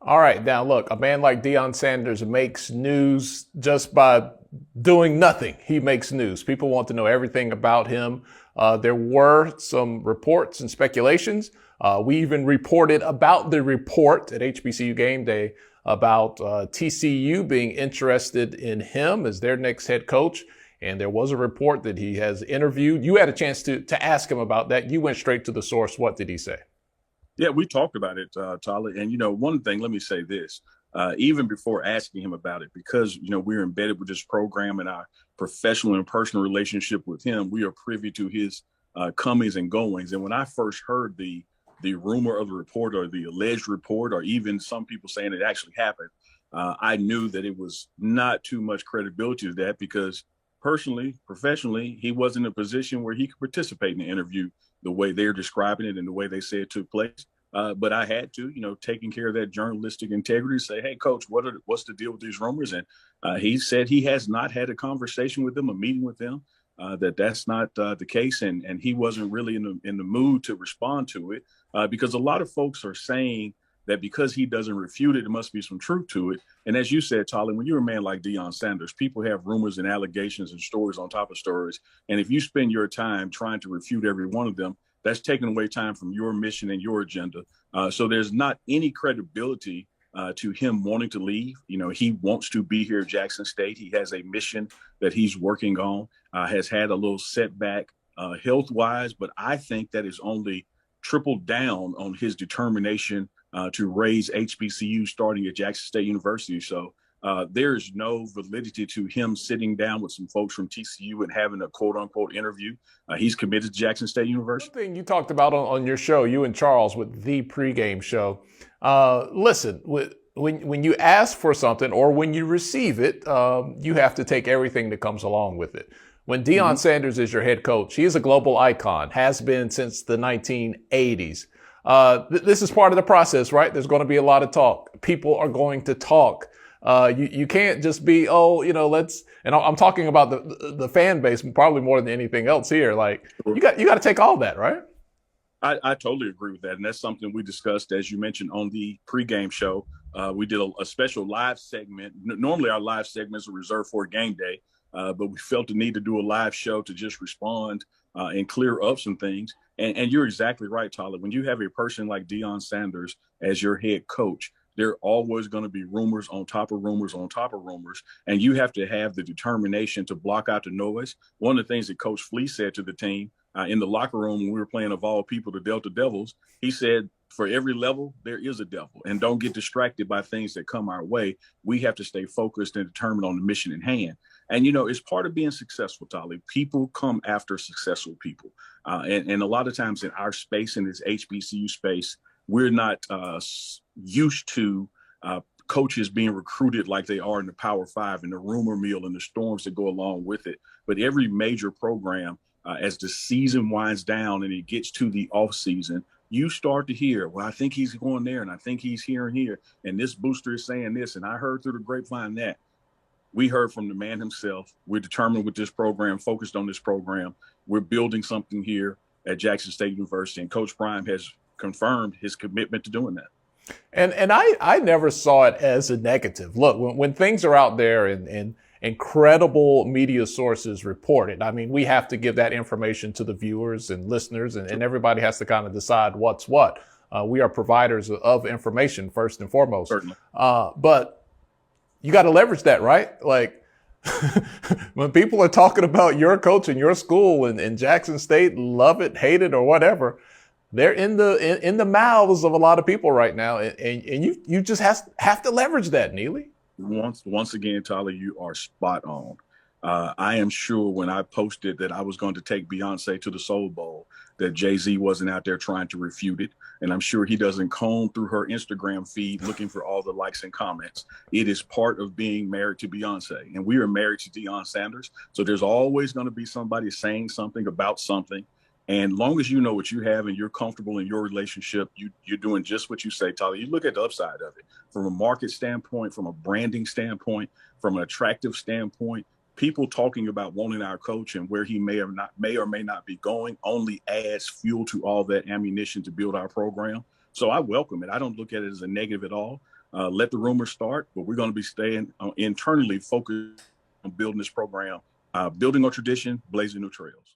All right, now look, a man like Deion Sanders makes news just by doing nothing. He makes news. People want to know everything about him. There were some reports and speculations. We even reported about the report at HBCU Game Day about TCU being interested in him as their next head coach. And there was a report that he has interviewed. You had a chance to ask him about that. You went straight to the source. What did he say? Yeah, we talked about it, Tyler. And one thing, let me say this: even before asking him about it, because we're embedded with this program and our professional and personal relationship with him, we are privy to his comings and goings. And when I first heard the rumor of the report or the alleged report, or even some people saying it actually happened, I knew that it was not too much credibility to that because personally, professionally, he wasn't in a position where he could participate in the interview the way they're describing it and the way they say it took place. But I had to, taking care of that journalistic integrity, say, hey, coach, what's the deal with these rumors? And he said he has not had a conversation with them, a meeting with them, that's not the case. And he wasn't really in the mood to respond to it because a lot of folks are saying that because he doesn't refute it, there must be some truth to it. And as you said, Tyler, when you're a man like Deion Sanders, people have rumors and allegations and stories on top of stories. And if you spend your time trying to refute every one of them, that's taking away time from your mission and your agenda. So there's not any credibility to him wanting to leave. He wants to be here at Jackson State. He has a mission that he's working on, has had a little setback health-wise, but I think that is only tripled down on his determination to raise HBCU starting at Jackson State University. So there's no validity to him sitting down with some folks from TCU and having a quote unquote interview. He's committed to Jackson State University. One thing you talked about on your show, you and Charles with the pregame show. Listen, when you ask for something or when you receive it, you have to take everything that comes along with it. When Deion Sanders is your head coach, he is a global icon, has been since the 1980s. This is part of the process, right? There's going to be a lot of talk. People are going to talk. You can't just be, let's, and I'm talking about the fan base probably more than anything else here. Like you got to take all that, right? I totally agree with that. And that's something we discussed, as you mentioned, on the pregame show. We did a special live segment. Normally our live segments are reserved for game day, but we felt the need to do a live show to just respond and clear up some things. And you're exactly right, Tyler. When you have a person like Deion Sanders as your head coach, there are always going to be rumors on top of rumors on top of rumors. And you have to have the determination to block out the noise. One of the things that Coach Flea said to the team in the locker room when we were playing, of all people, the Delta Devils, he said, for every level, there is a devil. And don't get distracted by things that come our way. We have to stay focused and determined on the mission in hand. And, it's part of being successful, Tyler. People come after successful people. And a lot of times in our space, in this HBCU space, we're not used to coaches being recruited like they are in the Power Five and the rumor mill and the storms that go along with it. But every major program, as the season winds down and it gets to the off season, you start to hear, well, I think he's going there and I think he's here and here. And this booster is saying this. And I heard through the grapevine that. We heard from the man himself. We're determined with this program, focused on this program. We're building something here at Jackson State University. And Coach Prime has confirmed his commitment to doing that. And I never saw it as a negative. Look, when things are out there and incredible media sources report it, I mean, we have to give that information to the viewers and listeners, and everybody has to kind of decide what's what. We are providers of information first and foremost. Certainly. But you got to leverage that, right? Like when people are talking about your coach and your school and Jackson State, love it, hate it, or whatever, they're in the mouths of a lot of people right now, and you just have to leverage that, Neely. Once again, Tyler, you are spot on. I am sure when I posted that I was going to take Beyonce to the Soul Bowl, that Jay-Z wasn't out there trying to refute it. And I'm sure he doesn't comb through her Instagram feed looking for all the likes and comments. It is part of being married to Beyonce. And we are married to Deion Sanders. So there's always going to be somebody saying something about something. And long as you know what you have and you're comfortable in your relationship, you're doing just what you say, Tyler. You look at the upside of it from a market standpoint, from a branding standpoint, from an attractive standpoint. People talking about wanting our coach and where he may or may not be going only adds fuel to all that ammunition to build our program. So I welcome it. I don't look at it as a negative at all. Let the rumors start, but we're going to be staying internally focused on building this program, building our tradition, blazing new trails.